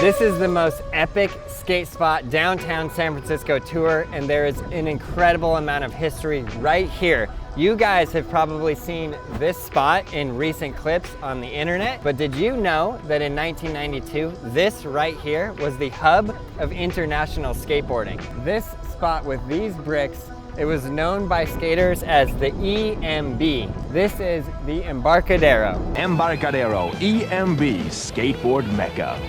This is the most epic skate spot downtown San Francisco tour, and there is an incredible amount of history right here. You guys have probably seen this spot in recent clips on the internet, but did you know that in 1992, this right here was the hub of international skateboarding? This spot with these bricks, it was known by skaters as the EMB. This is the Embarcadero. Embarcadero, EMB, skateboard mecca.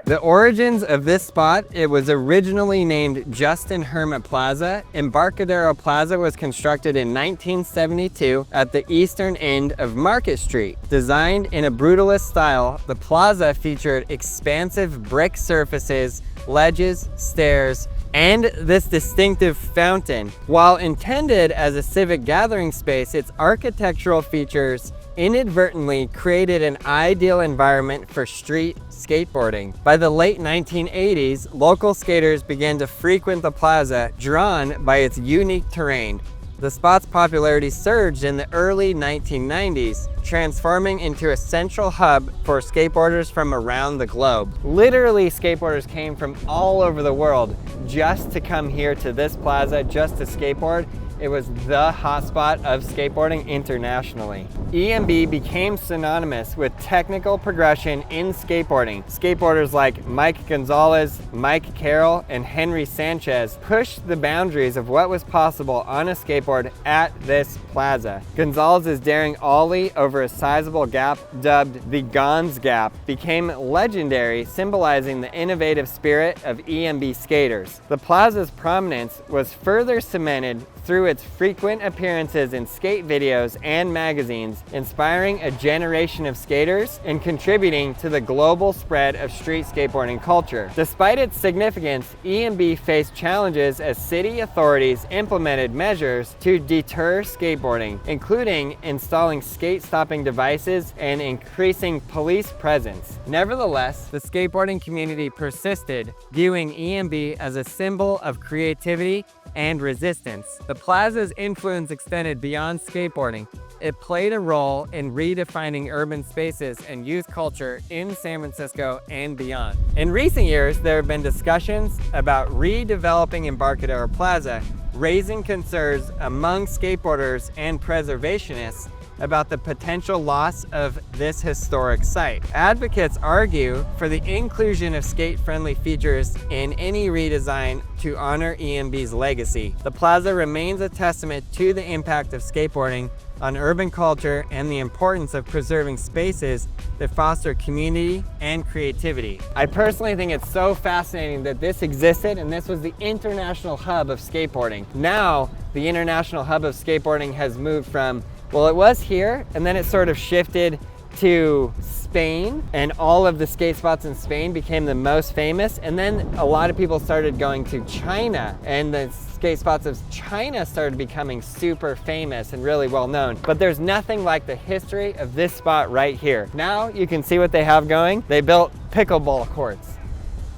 The origins of this spot, it was originally named Justin Hermit Plaza. Embarcadero Plaza was constructed in 1972 at the eastern end of Market Street. Designed in a brutalist style, the plaza featured expansive brick surfaces, ledges, stairs, and this distinctive fountain. While intended as a civic gathering space, its architectural features inadvertently created an ideal environment for street skateboarding. By the late 1980s, local skaters began to frequent the plaza, drawn by its unique terrain. The spot's popularity surged in the early 1990s, transforming into a central hub for skateboarders from around the globe. Literally, skateboarders came from all over the world just to come here to this plaza, just to skateboard. It was the hotspot of skateboarding internationally. EMB became synonymous with technical progression in skateboarding. Skateboarders like Mike Gonzalez, Mike Carroll, and Henry Sanchez pushed the boundaries of what was possible on a skateboard at this plaza. Gonzalez's daring ollie over a sizable gap, dubbed the Gonz Gap, became legendary, symbolizing the innovative spirit of EMB skaters. The plaza's prominence was further cemented through its frequent appearances in skate videos and magazines, inspiring a generation of skaters and contributing to the global spread of street skateboarding culture. Despite its significance, EMB faced challenges as city authorities implemented measures to deter skateboarding, including installing skate-stopping devices and increasing police presence. Nevertheless, the skateboarding community persisted, viewing EMB as a symbol of creativity and resistance. The plaza's influence extended beyond skateboarding. It played a role in redefining urban spaces and youth culture in San Francisco and beyond. In recent years, there have been discussions about redeveloping Embarcadero Plaza, raising concerns among skateboarders and preservationists about the potential loss of this historic site. Advocates argue for the inclusion of skate-friendly features in any redesign to honor EMB's legacy. The plaza remains a testament to the impact of skateboarding on urban culture and the importance of preserving spaces that foster community and creativity. I personally think it's so fascinating that this existed and this was the international hub of skateboarding. Now, the international hub of skateboarding has moved from, well, it was here, and then it sort of shifted to Spain, and all of the skate spots in Spain became the most famous, and then a lot of people started going to China, and the skate spots of China started becoming super famous and really well known. But there's nothing like the history of this spot right here. Now you can see what they have going. They built pickleball courts.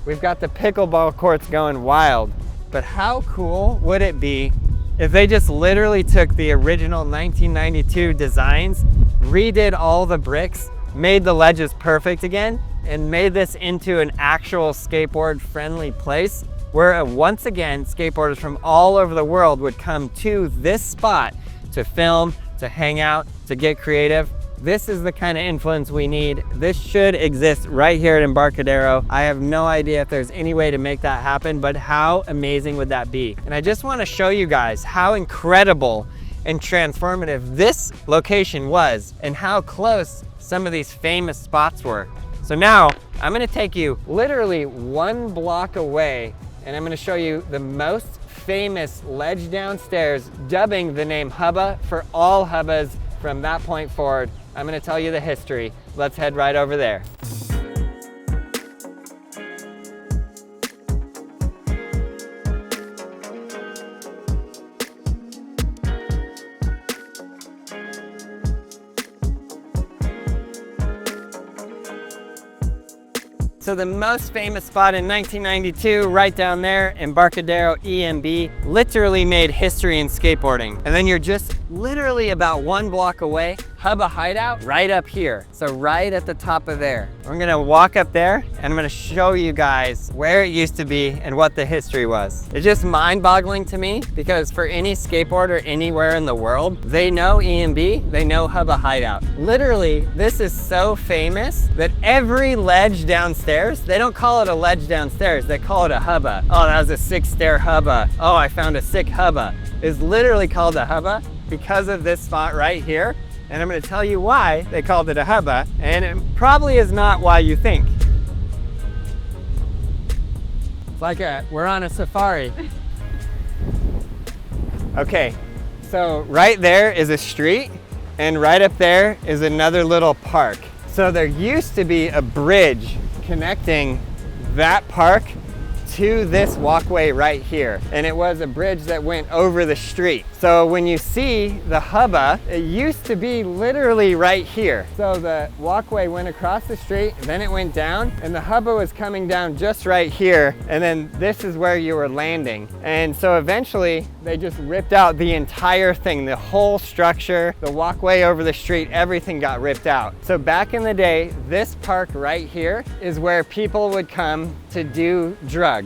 We've got the pickleball courts going wild, but how cool would it be if they just literally took the original 1992 designs, redid all the bricks, made the ledges perfect again, and made this into an actual skateboard-friendly place where once again, skateboarders from all over the world would come to this spot to film, to hang out, to get creative. This is the kind of influence we need. This should exist right here at Embarcadero. I have no idea if there's any way to make that happen, but how amazing would that be? And I just want to show you guys how incredible and transformative this location was and how close some of these famous spots were. So now I'm going to take you literally 1 block away, and I'm going to show you the most famous ledge downstairs, dubbing the name Hubba for all Hubbas from that point forward. I'm going to tell you the history. Let's head right over there. So the most famous spot in 1992, right down there, Embarcadero EMB, literally made history in skateboarding. And then you're just literally about 1 block away, Hubba Hideout, right up here. So right at the top of there. We're gonna walk up there and I'm gonna show you guys where it used to be and what the history was. It's just mind-boggling to me because for any skateboarder anywhere in the world, they know EMB, they know Hubba Hideout. Literally, this is so famous that every ledge downstairs, they don't call it a ledge downstairs, they call it a hubba. Oh, that was a 6-stair hubba. Oh, I found a sick hubba. It's literally called a hubba because of this spot right here. And I'm gonna tell you why they called it a hubba, and it probably is not why you think. It's like we're on a safari. Okay, so right there is a street, and right up there is another little park. So there used to be a bridge connecting that park to this walkway right here. And it was a bridge that went over the street. So when you see the hubba, it used to be literally right here. So the walkway went across the street, then it went down, and the hubba was coming down just right here. And then this is where you were landing. And so eventually they just ripped out the entire thing, the whole structure, the walkway over the street, everything got ripped out. So back in the day, this park right here is where people would come to do drugs.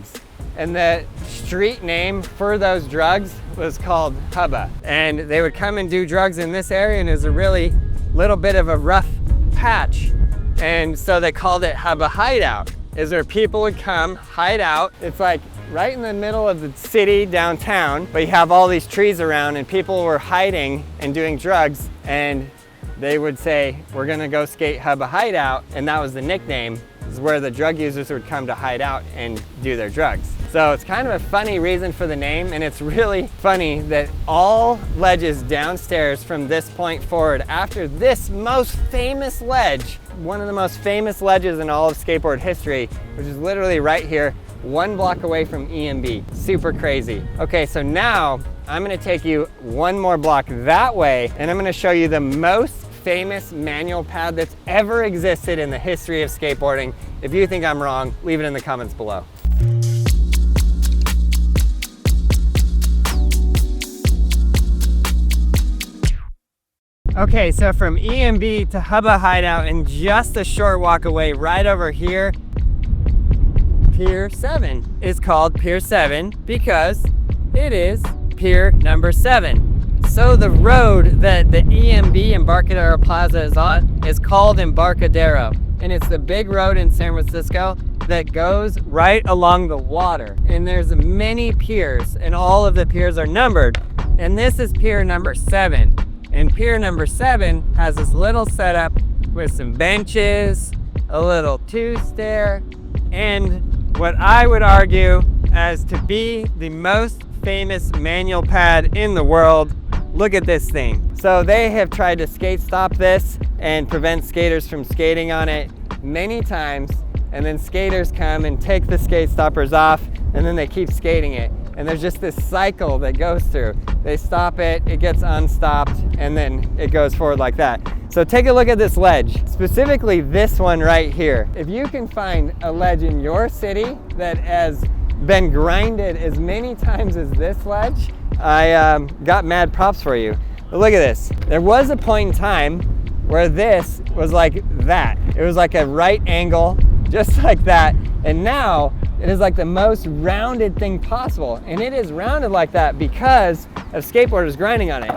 And the street name for those drugs was called Hubba. And they would come and do drugs in this area, and it was a really little bit of a rough patch. And so they called it Hubba Hideout, is where people would come, hide out. It's like right in the middle of the city downtown, but you have all these trees around and people were hiding and doing drugs, and they would say, we're gonna go skate Hubba Hideout, and that was the nickname. Is where the drug users would come to hide out and do their drugs. So it's kind of a funny reason for the name, and it's really funny that all ledges downstairs from this point forward, after this most famous ledge, one of the most famous ledges in all of skateboard history, which is literally right here, 1 block away from EMB. Super crazy. Okay, so now I'm gonna take you 1 more block that way, and I'm gonna show you the most famous manual pad that's ever existed in the history of skateboarding. If you think I'm wrong, leave it in the comments below. Okay, so from EMB to Hubba Hideout, and just a short walk away right over here, Pier 7 is called Pier 7 because it is pier number 7. So the road that the EMB Embarcadero Plaza is on is called Embarcadero, and it's the big road in San Francisco that goes right along the water. And there's many piers, and all of the piers are numbered. And this is pier number 7. And pier number 7 has this little setup with some benches, a little 2-stair, and what I would argue as to be the most famous manual pad in the world. Look at this thing. So they have tried to skate stop this and prevent skaters from skating on it many times, and then skaters come and take the skate stoppers off, and then they keep skating it. And there's just this cycle that goes through. They stop it, it gets unstopped, and then it goes forward like that. So take a look at this ledge, specifically this one right here. If you can find a ledge in your city that has been grinded as many times as this ledge, I got mad props for you. But look at this. There was a point in time where this was like that. It was like a right angle, just like that. And now it is like the most rounded thing possible. And it is rounded like that because of skateboarders grinding on it.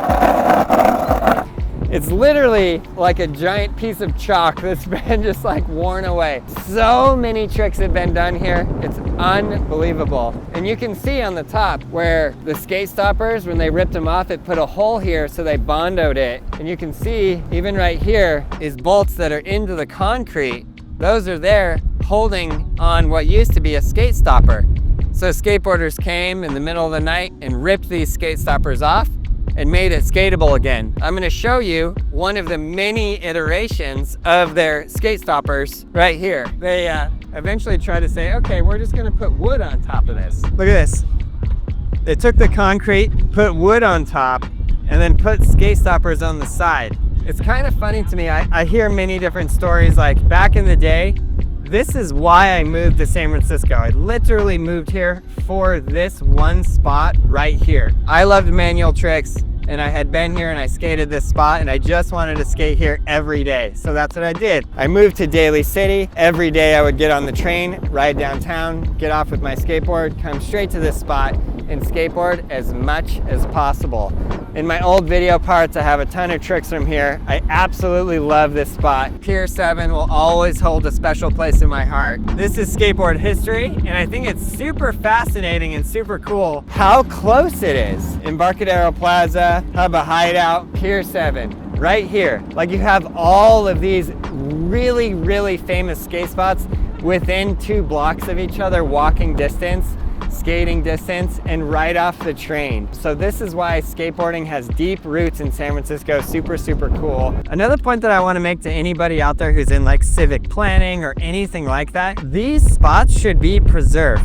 It's literally like a giant piece of chalk that's been just like worn away. So many tricks have been done here. It's unbelievable. And you can see on the top where the skate stoppers, when they ripped them off, it put a hole here so they bondoed it. And you can see even right here is bolts that are into the concrete. Those are there holding on what used to be a skate stopper. So skateboarders came in the middle of the night and ripped these skate stoppers off and made it skatable again. I'm gonna show you one of the many iterations of their skate stoppers right here. They eventually tried to say, okay, we're just gonna put wood on top of this. Look at this. They took the concrete, put wood on top, and then put skate stoppers on the side. It's kind of funny to me. I hear many different stories, like back in the day, This is why I moved to San Francisco. I literally moved here for this one spot right here. I loved manual tricks, and I had been here and I skated this spot, and I just wanted to skate here every day. So that's what I did. I moved to Daly City. Every day I would get on the train, ride downtown, get off with my skateboard, come straight to this spot and skateboard as much as possible. In my old video parts, I have a ton of tricks from here. I absolutely love this spot. Pier 7 will always hold a special place in my heart. This is skateboard history, and I think it's super fascinating and super cool how close it is. Embarcadero Plaza, Hubba Hideout, Pier 7, right here. Like, you have all of these really, really famous skate spots within 2 blocks of each other, walking distance, skating distance, and right off the train. So this is why skateboarding has deep roots in San Francisco. Super, super cool. Another point that I want to make to anybody out there who's in like civic planning or anything like that, these spots should be preserved.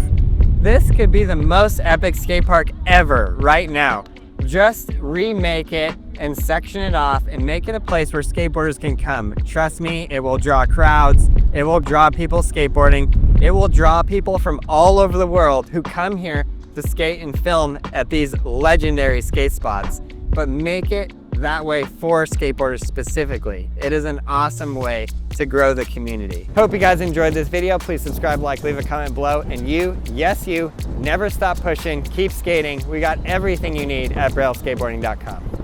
This could be the most epic skate park ever right now. Just remake it and section it off and make it a place where skateboarders can come. Trust me, it will draw crowds. It will draw people skateboarding. It will draw people from all over the world who come here to skate and film at these legendary skate spots. But make it that way for skateboarders specifically. It is an awesome way to grow the community. Hope you guys enjoyed this video. Please subscribe, like, leave a comment below. And you, yes you, never stop pushing, keep skating. We got everything you need at brailleskateboarding.com.